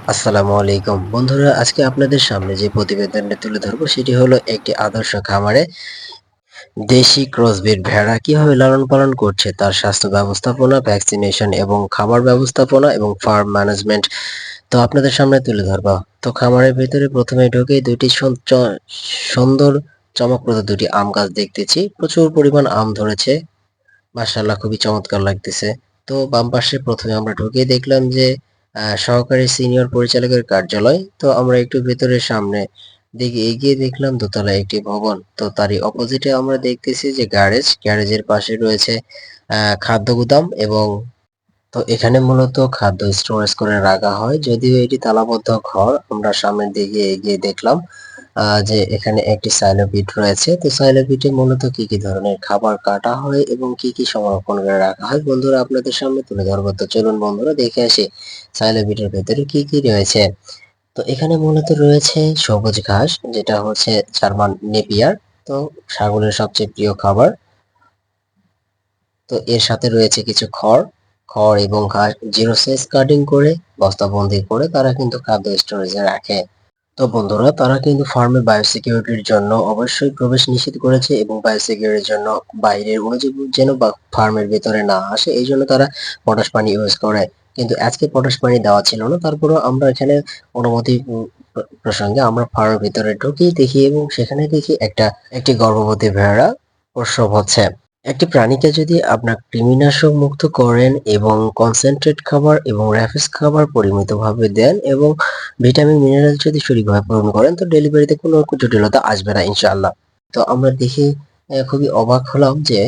আসসালামু আলাইকুম বন্ধুরা, আজকে আপনাদের সামনে যে প্রতিবেদনটা তুলে ধরবো সেটি হলো একটি আদর্শ খামারে দেশি ক্রসবিট ভেড়া কিভাবে লালন পালন করছে, তার স্বাস্থ্য ব্যবস্থাপনা, ভ্যাকসিনেশন এবং খামার ব্যবস্থাপনা এবং ফার্ম ম্যানেজমেন্ট তো আপনাদের সামনে তুলে ধরবো। তো খামারের ভিতরে প্রথমে ঢুকে দুইটি সুন্দর চমকপ্রদ দুটি আম গাছ দেখতেছি, প্রচুর পরিমাণ আম ধরেছে, মাশাআল্লাহ খুবই চমৎকার লাগতেছে। তো বাম পাশে প্রথমে আমরা ঢুকে দেখলাম যে সহকারী সিনিয়র পরিচালকের কার্যালয়। তো আমরা একটু ভেতরের সামনে দিকে এগিয়ে দেখলাম দোতলা একটি ভবন। তো তারই অপোজিটে আমরা দেখতেছি যে গ্যারেজের পাশে রয়েছে খাদ্য গুদাম এবং তো এখানে মূলত খাদ্য স্টোরেজ করে রাখা হয়, যদিও এটি তালাবদ্ধ ঘর। আমরা সামনের দিকে এগিয়ে দেখলাম যে এখানে একটি সাইলো পিট রয়েছে। তো সাইলো পিটে মূলত কি কি ধরনের খাবার কাটা হয় এবং কি কি সংরক্ষণ করে রাখা হয় বন্ধুরা আপনাদের সামনে তুলে ধরবো। তো চলুন বন্ধুরা দেখে আসি সাইলো পিটের ভেতরে কি কি রয়েছে। তো এখানে মূলত রয়েছে সবুজ ঘাস, যেটা হচ্ছে জার্মান নেপিয়ার, তো ছাগলের সবচেয়ে প্রিয় খাবার। তো এর সাথে রয়েছে কিছু খড় এবং ঘাস জিরো সাইজ কাটিং করে বস্তাবন্দি করে তারা কিন্তু খাদ্য স্টোরেজে রাখে। তো বন্ধুরা, তারা কিন্তু ফার্মে বায়োসিকিউরিটির জন্য অবশ্যই প্রবেশ নিষেধ করেছে এবং বায়োসিকিউরিটির জন্য বাইরের অণুজীব যেন বা ফার্মের ভেতরে না আসে, এই জন্য তারা পটাশ পানি ইউজ করে। কিন্তু আজকে পটাশ পানি দেওয়া ছিল না, তারপরেও আমরা এখানে অনুমতি প্রসঙ্গে আমরা ফার্মের ভিতরে ঢুকি দেখি এবং সেখানে দেখি একটি গর্ভবতী ভেড়া প্রসব হচ্ছে। একটি প্রাণীকে যদি আপনার কৃমিনাশক মুক্ত করেন এবং কনসেন্ট্রেট খাবার এবং র্যাপিস খাবার পরিমিতভাবে দেন এবং ভিটামিন মিনারেল যদি সঠিকভাবে পূরণ করেন, তো ডেলিভারিতে কোনো জটিলতা আসবে না ইনশাআল্লাহ। তো আমরা দেখে খুবই অবাক হলাম যে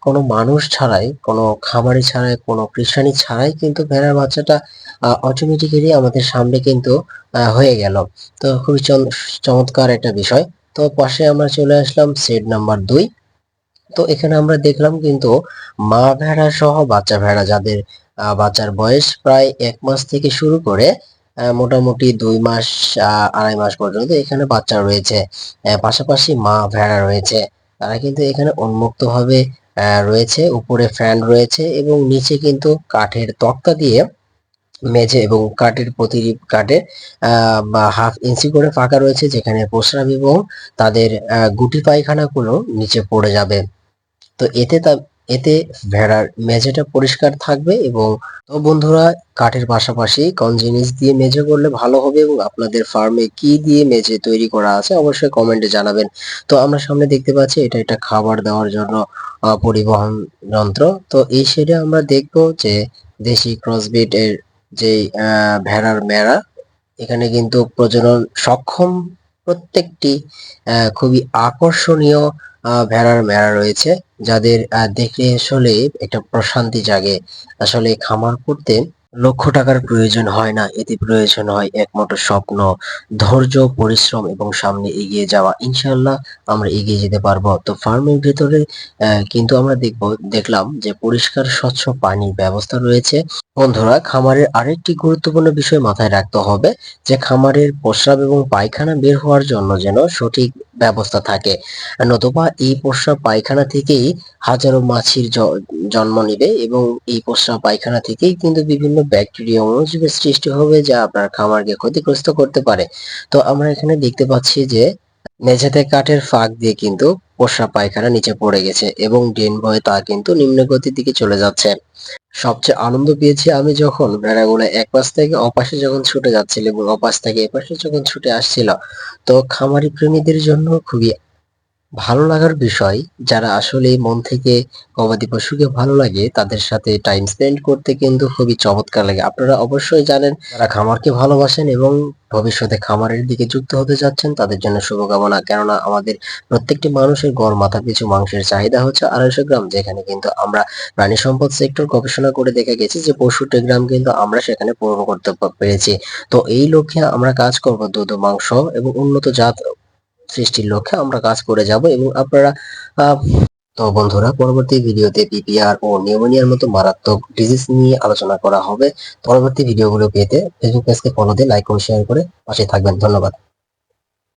কোনো মানুষ ছাড়াই, কোনো খামারি ছাড়াই, কোনো কৃষানি ছাড়াই কিন্তু ভেড়ার বাচ্চাটা অটোমেটিক্যালি আমাদের সামনে কিন্তু হয়ে গেল। তো খুবই চমৎকার একটা বিষয়। তো পাশে আমরা চলে আসলাম সেট নাম্বার 2। তো এখানে আমরা দেখলাম কিন্তু মা ভেড়া সহ বাচ্চা ভেড়া, যাদের বাচ্চার বয়স প্রায় 1 মাস থেকে শুরু করে মোটামুটি 2 মাস 2.5 মাস পর্যন্ত এখানে বাচ্চা রয়েছে। পাশাপাশি মা ভেড়া রয়েছে, তারা কিন্তু এখানে উন্মুক্ত ভাবে রয়েছে। উপরে ফ্যান রয়েছে এবং নিচে কিন্তু কাঠের তক্তা দিয়ে মেঝে এবং প্রতিটি কাঠে বা 1/2 ইঞ্চি করে ফাঁকা রয়েছে, যেখানে প্রস্রাব এবং তাদের গুটি পায়খানাগুলো নিচে পড়ে যাবে। তো এতে ভেড়ার মেঝেটা পরিষ্কার থাকবে। এবং তো বন্ধুরা, কাঠের পাশাপাশি কোন জিনিস দিয়ে মেঝে করলে ভালো হবে এবং আপনাদের ফার্মে কি দিয়ে মেঝে তৈরি করা আছে অবশ্যই কমেন্টে জানাবেন। তো আমরা সামনে দেখতে পাচ্ছি এটা একটা খাবার দেওয়ার জন্য পরিবহন যন্ত্র। তো এই সাইডে আমরা দেখব যে দেশি ক্রসবিট এর যে ভেড়ার মেড়া, এখানে কিন্তু প্রজনন সক্ষম প্রত্যেকটি খুবই আকর্ষণীয় ভেড়ার মেড়া রয়েছে, যাদের দেখে আসলে একটা প্রশান্তি জাগে। আসলে খামার করতে লক্ষ টাকার প্রয়োজন হয় না, এতে প্রয়োজন হয় একমাত্র স্বপ্ন, ধৈর্য, পরিশ্রম এবং সামনে এগিয়ে যাওয়া। ইনশাআল্লাহ আমরা এগিয়ে যেতে পারবো। তো ফার্মের ভেতরে কিন্তু আমরা দেখলাম যে পরিষ্কার স্বচ্ছ পানির ব্যবস্থা রয়েছে। বন্ধুরা, খামারের আরেকটি গুরুত্বপূর্ণ বিষয় মাথায় রাখতে হবে যে খামারের প্রস্রাব এবং পায়খানা বের হওয়ার জন্য যেন সঠিক ব্যবস্থা থাকে, নতুবা এই প্রস্রাব পায়খানা থেকেই হাজারো মাছির জন্ম নেবে এবং এই প্রস্রাব পায়খানা থেকেই কিন্তু বিভিন্ন ব্যাকটেরিয়া অণুজীবের সৃষ্টি হবে, যা আপনার খামারকে ক্ষতিগ্রস্ত করতে পারে। তো আমরা এখানে দেখতে পাচ্ছি যে মেঝেতে কাঠের ফাঁক দিয়ে কিন্তু প্রস্রাব পায়খানা নিচে পড়ে গেছে এবং ড্রেন বয়ে তা কিন্তু নিম্ন গতির দিকে চলে যাচ্ছে। সবচেয়ে আনন্দ পেয়েছি আমি যখন ভেড়াগুলো এক পাশ থেকে অপাশে যখন ছুটে যাচ্ছিল এবং অপাশ থেকে এপাশে যখন ছুটে আসছিল। তো খামারি প্রেমীদের জন্য খুবই ভালো লাগার বিষয়, যারা আসলে মন থেকে গবাদি পশুকে ভালো লাগে তাদের সাথে টাইম স্পেন্ড করতে কিন্তু খুবই চমৎকার লাগে। আপনারা অবশ্যই জানেন, যারা খামারকে ভালোবাসেন এবং ভবিষ্যতে খামারের দিকে যুক্ত হতে যাচ্ছেন তাদের জন্য শুভকামনা। কেননা আমাদের প্রত্যেকটি মানুষের গড় মাথা পিছু মাংসের চাহিদা হচ্ছে 250 গ্রাম, যেখানে কিন্তু আমরা প্রাণী সম্পদ সেক্টর গবেষণা করে দেখা গেছে যে 65 গ্রাম কিন্তু আমরা সেখানে পূরণ করতে পেরেছি। তো এই লক্ষ্যে আমরা কাজ করব, দুধ, মাংস এবং উন্নত জাত সৃষ্টির লক্ষ্যে আমরা কাজ করে যাব এবং আপনারা আহ, তো বন্ধুরা, পরবর্তী ভিডিওতে পিপিআর ও নিউমোনিয়ার মতো মারাত্মক ডিজিজ নিয়ে আলোচনা করা হবে। পরবর্তী ভিডিওগুলো পেতে ফেসবুক পেজকে ফলো দিয়ে লাইক ও শেয়ার করে পাশে থাকবেন। ধন্যবাদ।